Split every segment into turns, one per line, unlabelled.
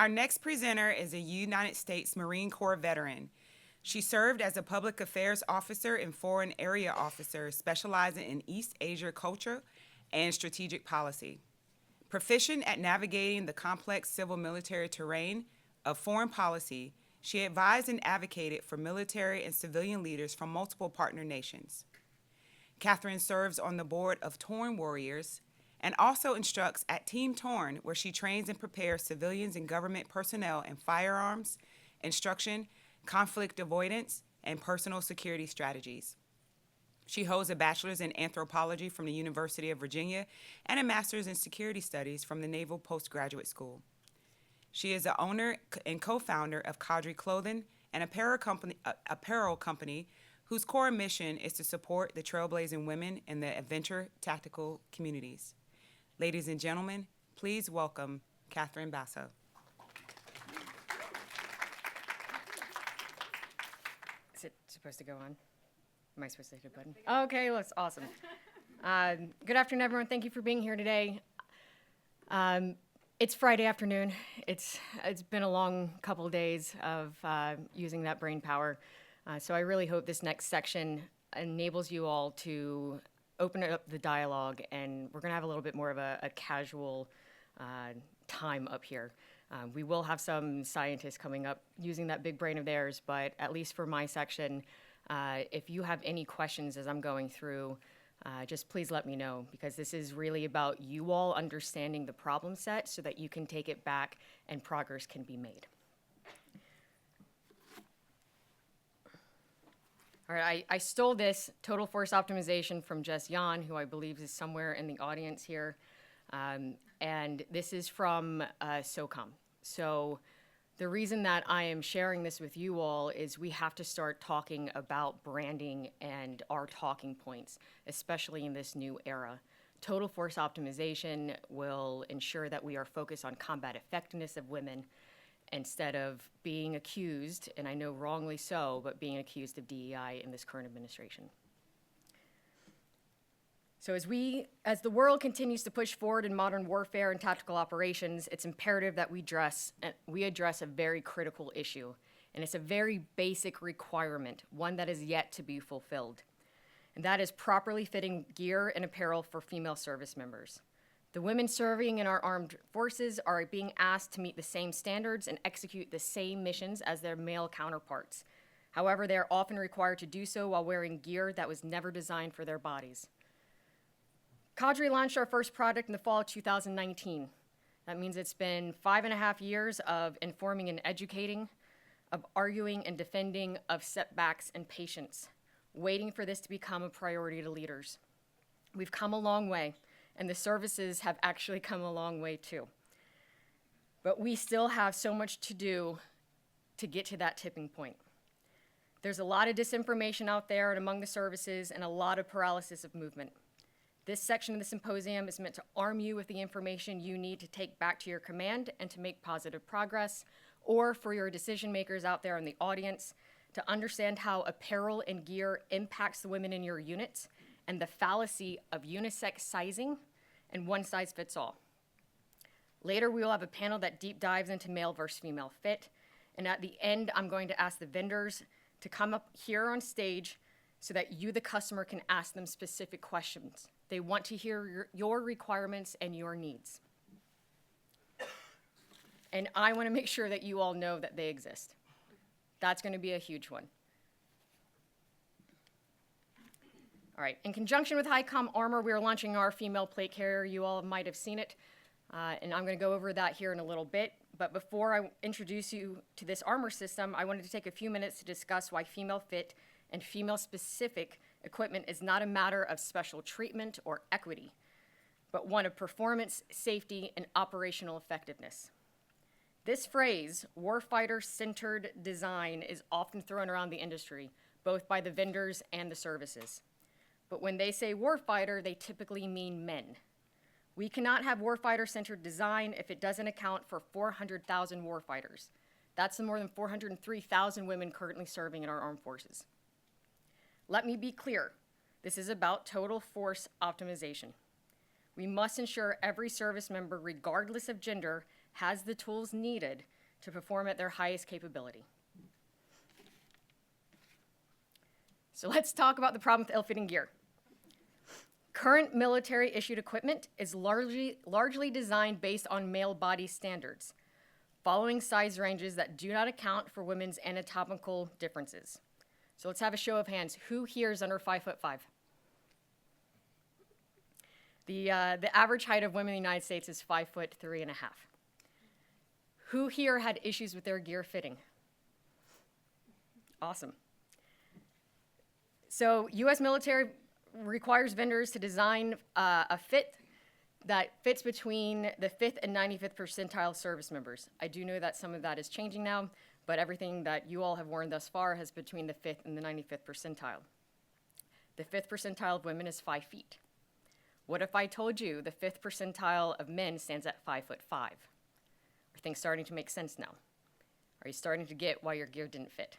Our next presenter is a United States Marine Corps veteran. She served as a public affairs officer and foreign area officer, specializing in East Asia culture and strategic policy. Proficient at navigating the complex civil military terrain of foreign policy, she advised and advocated for military and civilian leaders from multiple partner nations. Katheryn serves on the board of Torn Warriors and also instructs at Team Torn, where she trains and prepares civilians and government personnel in firearms, instruction, conflict avoidance, and personal security strategies. She holds a bachelor's in anthropology from the University of Virginia and a master's in security studies from the Naval Postgraduate School. She is the owner and co-founder of Kadri Clothing, an apparel company whose core mission is to support the trailblazing women in the adventure tactical communities. Ladies and gentlemen, please welcome Katheryn Basso.
Is it supposed to go on? Am I supposed to hit a button? Okay, that's awesome. Good afternoon, everyone. Thank you for being here today. It's Friday afternoon. It's been a long couple of days of using that brain power. So I really hope this next section enables you all to open up the dialogue, and we're going to have a little bit more of a casual time up here. We will have some scientists coming up using that big brain of theirs, but at least for my section, if you have any questions as I'm going through, just please let me know, because this is really about you all understanding the problem set so that you can take it back and progress can be made. All right, I stole this total force optimization from Jess Yan, who I believe is somewhere in the audience here. And this is from SOCOM. So the reason that I am sharing this with you all is we have to start talking about branding and our talking points, especially in this new era. Total force optimization will ensure that we are focused on combat effectiveness of women instead of being accused, and I know wrongly so, but being accused of DEI in this current administration. So as the world continues to push forward in modern warfare and tactical operations, it's imperative that we address a very critical issue, and it's a very basic requirement, one that is yet to be fulfilled, and that is properly fitting gear and apparel for female service members. The women serving in our armed forces are being asked to meet the same standards and execute the same missions as their male counterparts. However, they are often required to do so while wearing gear that was never designed for their bodies. Kadri launched our first product in the fall of 2019. That means it's been 5.5 years of informing and educating, of arguing and defending, of setbacks and patience, waiting for this to become a priority to leaders. We've come a long way, and the services have actually come a long way too. But we still have so much to do to get to that tipping point. There's a lot of disinformation out there and among the services, and a lot of paralysis of movement. This section of the symposium is meant to arm you with the information you need to take back to your command and to make positive progress, or for your decision makers out there in the audience to understand how apparel and gear impacts the women in your units and the fallacy of unisex sizing and one size fits all. Later, we will have a panel that deep dives into male versus female fit. And at the end, I'm going to ask the vendors to come up here on stage so that you, the customer, can ask them specific questions. They want to hear your requirements and your needs. And I want to make sure that you all know that they exist. That's going to be a huge one. All right, in conjunction with HighCom Armor, we are launching our female plate carrier. You all might have seen it, and I'm going to go over that here in a little bit. But before I introduce you to this armor system, I wanted to take a few minutes to discuss why female fit and female-specific equipment is not a matter of special treatment or equity, but one of performance, safety, and operational effectiveness. This phrase, warfighter-centered design, is often thrown around the industry, both by the vendors and the services. But when they say warfighter, they typically mean men. We cannot have warfighter-centered design if it doesn't account for 400,000 warfighters. That's the more than 403,000 women currently serving in our armed forces. Let me be clear, this is about total force optimization. We must ensure every service member, regardless of gender, has the tools needed to perform at their highest capability. So let's talk about the problem with ill-fitting gear. Current military-issued equipment is largely designed based on male body standards, following size ranges that do not account for women's anatomical differences. So let's have a show of hands. Who here is under 5'5"? The average height of women in the United States is 5'3.5". Who here had issues with their gear fitting? Awesome. So U.S. military requires vendors to design a fit that fits between the 5th and 95th percentile service members. I do know that some of that is changing now, but everything that you all have worn thus far has between the 5th and the 95th percentile. The 5th percentile of women is 5 feet. What if I told you the 5th percentile of men stands at 5'5"? Are things starting to make sense now? Are you starting to get why your gear didn't fit?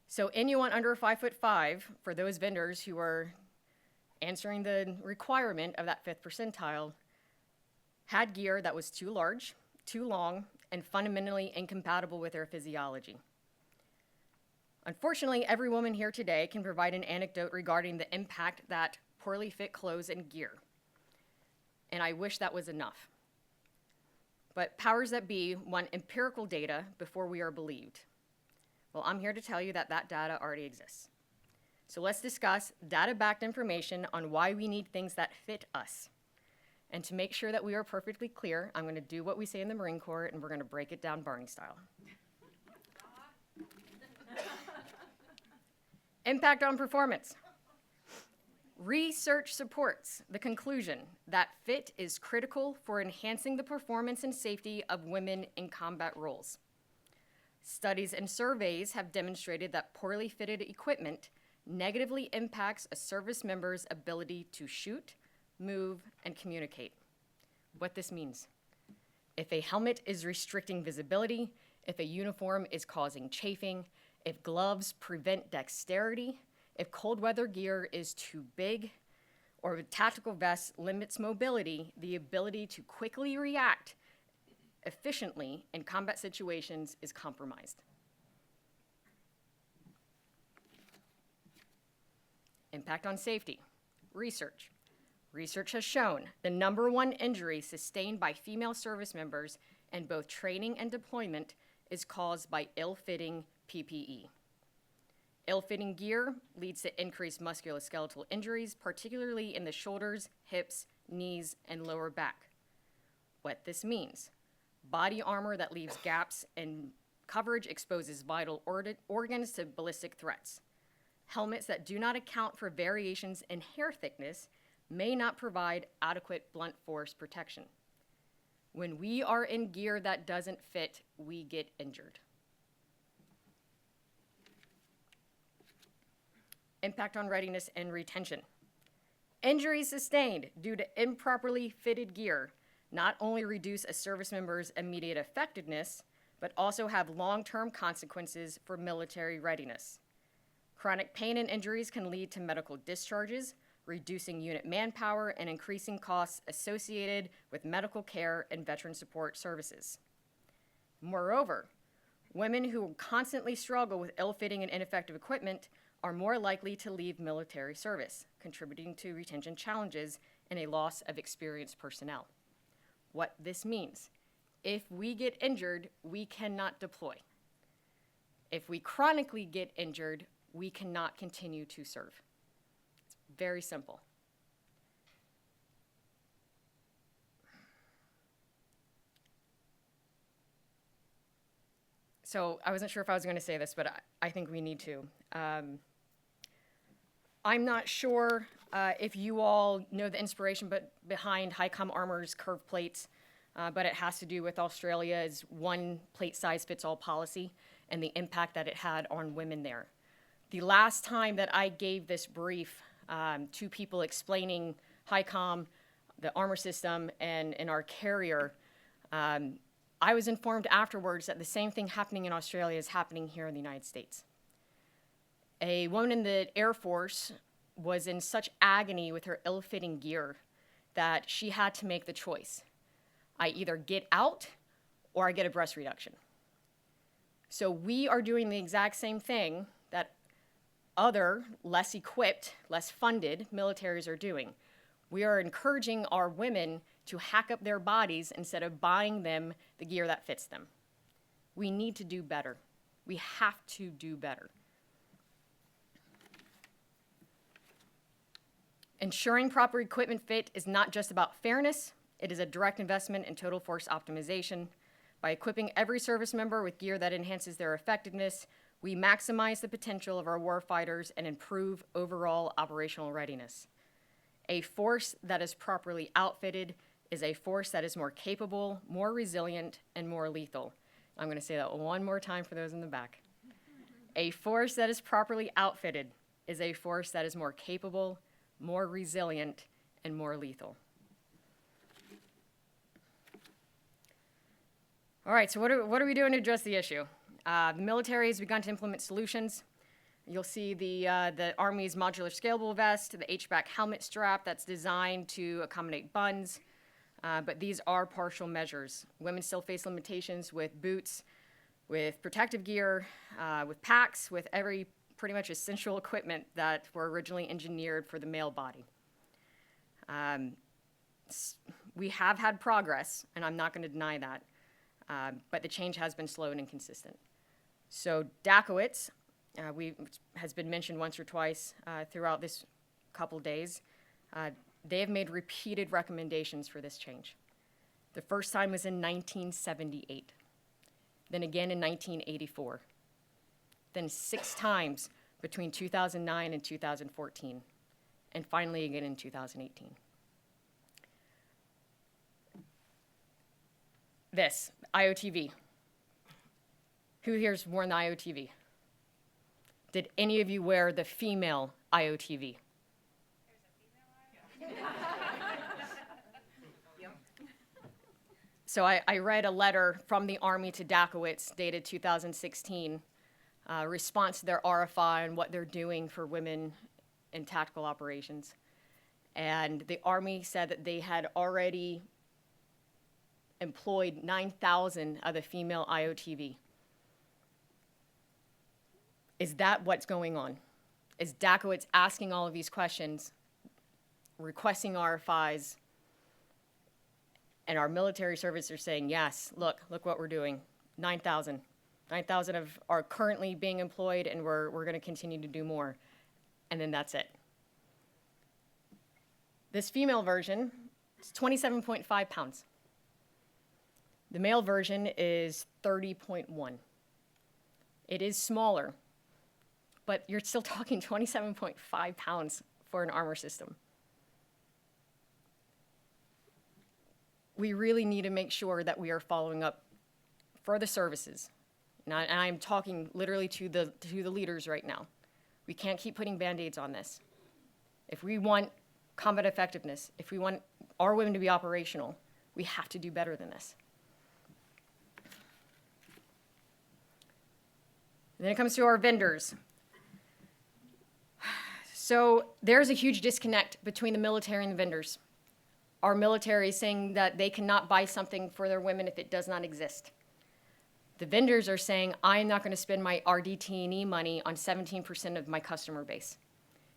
So anyone under 5'5", for those vendors who are answering the requirement of that 5th percentile, had gear that was too large, too long, and fundamentally incompatible with their physiology. Unfortunately, every woman here today can provide an anecdote regarding the impact that poorly fit clothes and gear. And I wish that was enough. But powers that be want empirical data before we are believed. Well, I'm here to tell you that that data already exists. So let's discuss data-backed information on why we need things that fit us. And to make sure that we are perfectly clear, I'm going to do what we say in the Marine Corps, and we're going to break it down Barney style. Impact on performance. Research supports the conclusion that fit is critical for enhancing the performance and safety of women in combat roles. Studies and surveys have demonstrated that poorly fitted equipment negatively impacts a service member's ability to shoot, move, and communicate. What this means: if a helmet is restricting visibility, if a uniform is causing chafing, if gloves prevent dexterity, if cold weather gear is too big, or a tactical vest limits mobility, the ability to quickly react efficiently in combat situations is compromised. Impact on safety. Research. Research has shown the #1 injury sustained by female service members in both training and deployment is caused by ill-fitting PPE. Ill-fitting gear leads to increased musculoskeletal injuries, particularly in the shoulders, hips, knees, and lower back. What this means: body armor that leaves gaps in coverage exposes vital organs to ballistic threats. Helmets that do not account for variations in hair thickness may not provide adequate blunt force protection. When we are in gear that doesn't fit, we get injured. Impact on readiness and retention. Injuries sustained due to improperly fitted gear not only reduce a service member's immediate effectiveness, but also have long-term consequences for military readiness. Chronic pain and injuries can lead to medical discharges, reducing unit manpower and increasing costs associated with medical care and veteran support services. Moreover, women who constantly struggle with ill-fitting and ineffective equipment are more likely to leave military service, contributing to retention challenges and a loss of experienced personnel. What this means: if we get injured, we cannot deploy. If we chronically get injured, we cannot continue to serve. It's very simple. So I wasn't sure if I was going to say this, but I think we need to. I'm not sure if you all know the inspiration behind HICOM Armor's curved plates, but it has to do with Australia's one plate size fits all policy and the impact that it had on women there. The last time that I gave this brief to people explaining HICOM, the armor system, and our carrier, I was informed afterwards that the same thing happening in Australia is happening here in the United States. A woman in the Air Force was in such agony with her ill-fitting gear that she had to make the choice. I either get out or I get a breast reduction. So we are doing the exact same thing that other less equipped, less funded militaries are doing. We are encouraging our women to hack up their bodies instead of buying them the gear that fits them. We need to do better. We have to do better. Ensuring proper equipment fit is not just about fairness, it is a direct investment in total force optimization. By equipping every service member with gear that enhances their effectiveness, we maximize the potential of our warfighters and improve overall operational readiness. A force that is properly outfitted is a force that is more capable, more resilient, and more lethal. I'm going to say that one more time for those in the back. A force that is properly outfitted is a force that is more capable, more resilient, and more lethal. All right, so what are we doing to address the issue? The military has begun to implement solutions. You'll see the Army's modular scalable vest, the H-back helmet strap that's designed to accommodate buns, but these are partial measures. Women still face limitations with boots, with protective gear, with packs, with every pretty much essential equipment that were originally engineered for the male body. We have had progress, and I'm not going to deny that, but the change has been slow and inconsistent. So Dakowitz, has been mentioned once or twice throughout this couple days. They have made repeated recommendations for this change. The first time was in 1978, then again in 1984, then 6 times between 2009 and 2014, and finally again in 2018. This, IOTV. Who here's worn the IOTV? Did any of you wear the female IOTV? So I read a letter from the Army to Dakowitz dated 2016, response to their RFI and what they're doing for women in tactical operations. And the Army said that they had already employed 9,000 of the female IOTV. Is that what's going on? Is Dakowitz asking all of these questions, requesting RFIs, and our military services are saying, yes, look what we're doing, 9,000. 9,000 are currently being employed, and we're going to continue to do more. And then that's it. This female version is 27.5 pounds. The male version is 30.1. It is smaller, but you're still talking 27.5 pounds for an armor system. We really need to make sure that we are following up for the services. And I'm talking literally to the leaders right now. We can't keep putting Band-Aids on this. If we want combat effectiveness, if we want our women to be operational, we have to do better than this. Then it comes to our vendors. So there's a huge disconnect between the military and the vendors. Our military is saying that they cannot buy something for their women if it does not exist. The vendors are saying, I'm not going to spend my RDT&E money on 17% of my customer base,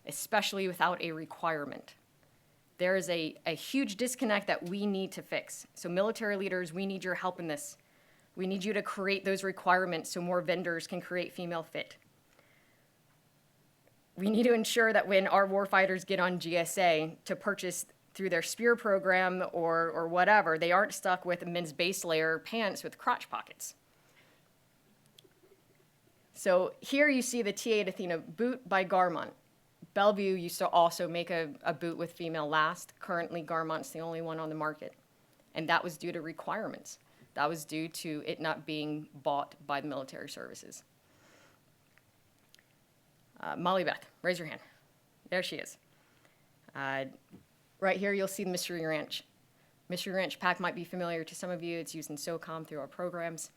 especially without a requirement. There is a huge disconnect that we need to fix. So military leaders, we need your help in this. We need you to create those requirements so more vendors can create female fit. We need to ensure that when our warfighters get on GSA to purchase through their SPEAR program or whatever, they aren't stuck with a men's base layer pants with crotch pockets. So here you see the T8 Athena boot by Garmont. Bellevue used to also make a boot with female last. Currently, Garmont's the only one on the market. And that was due to requirements. That was due to it not being bought by the military services. Molly Beth, raise your hand. There she is. Right here, you'll see the Mystery Ranch. Mystery Ranch pack might be familiar to some of you. It's used in SOCOM through our programs.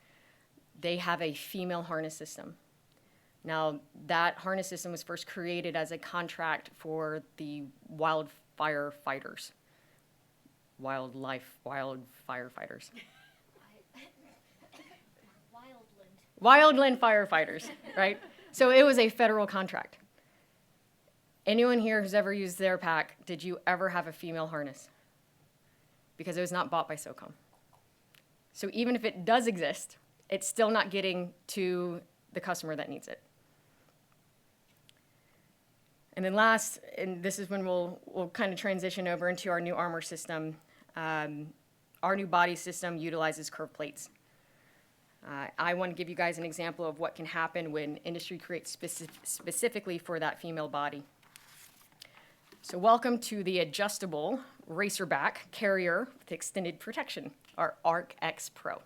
They have a female harness system. Now, that harness system was first created as a contract for the wildfire fighters. wild firefighters. Wildland firefighters, right? So it was a federal contract. Anyone here who's ever used their pack, did you ever have a female harness? Because it was not bought by SOCOM. So even if it does exist, it's still not getting to the customer that needs it. And then last, and this is when we'll kind of transition over into our new armor system. Our new body system utilizes curved plates. I want to give you guys an example of what can happen when industry creates specifically for that female body. So welcome to the adjustable racerback carrier with extended protection, our ARC X Pro.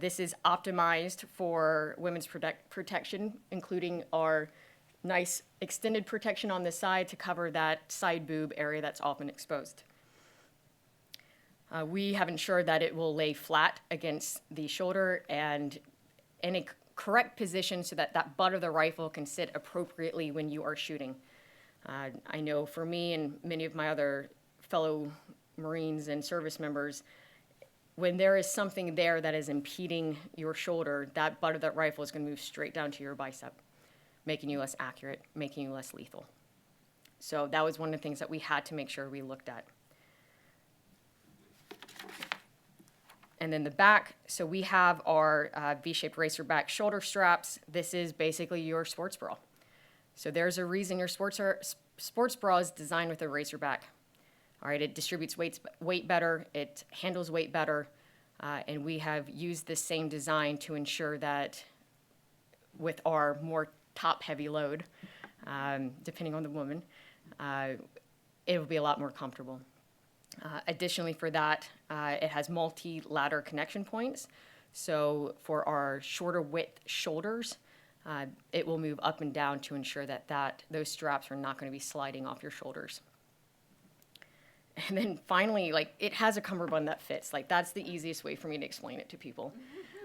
This is optimized for women's protection, including our nice extended protection on the side to cover that side boob area that's often exposed. We have ensured that it will lay flat against the shoulder and in a correct position so that that butt of the rifle can sit appropriately when you are shooting. I know for me and many of my other fellow Marines and service members, when there is something there that is impeding your shoulder, that butt of that rifle is going to move straight down to your bicep, making you less accurate, making you less lethal. So that was one of the things that we had to make sure we looked at. And then the back, so we have our V-shaped racerback shoulder straps. This is basically your sports bra. So there's a reason your sports bra is designed with a racerback. All right, it distributes weight better, it handles weight better, and we have used this same design to ensure that with our more top-heavy load, depending on the woman, it will be a lot more comfortable. Additionally for that, it has multi-ladder connection points. So for our shorter width shoulders, it will move up and down to ensure that those straps are not going to be sliding off your shoulders. And then finally, like, it has a cummerbund that fits. Like, that's the easiest way for me to explain it to people.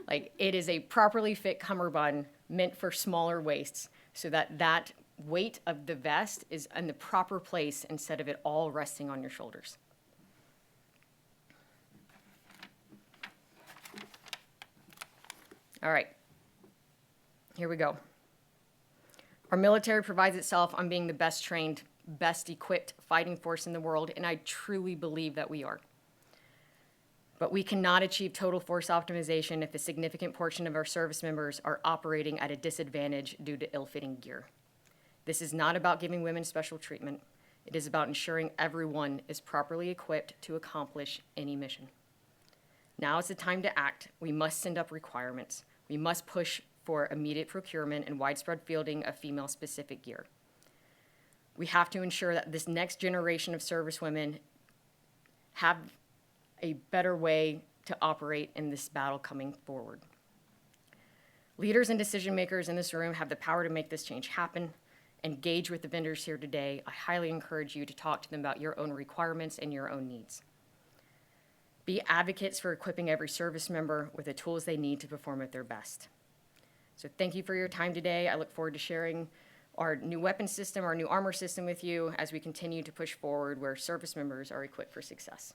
Like, it is a properly fit cummerbund meant for smaller waists so that weight of the vest is in the proper place instead of it all resting on your shoulders. All right, here we go. Our military prides itself on being the best trained, best equipped fighting force in the world, and I truly believe that we are. But we cannot achieve total force optimization if a significant portion of our service members are operating at a disadvantage due to ill-fitting gear. This is not about giving women special treatment. It is about ensuring everyone is properly equipped to accomplish any mission. Now is the time to act. We must send up requirements. We must push for immediate procurement and widespread fielding of female-specific gear. We have to ensure that this next generation of servicewomen have a better way to operate in this battle coming forward. Leaders and decision makers in this room have the power to make this change happen. Engage with the vendors here today. I highly encourage you to talk to them about your own requirements and your own needs. Be advocates for equipping every service member with the tools they need to perform at their best. So thank you for your time today. I look forward to sharing our new weapon system, our new armor system with you as we continue to push forward where service members are equipped for success.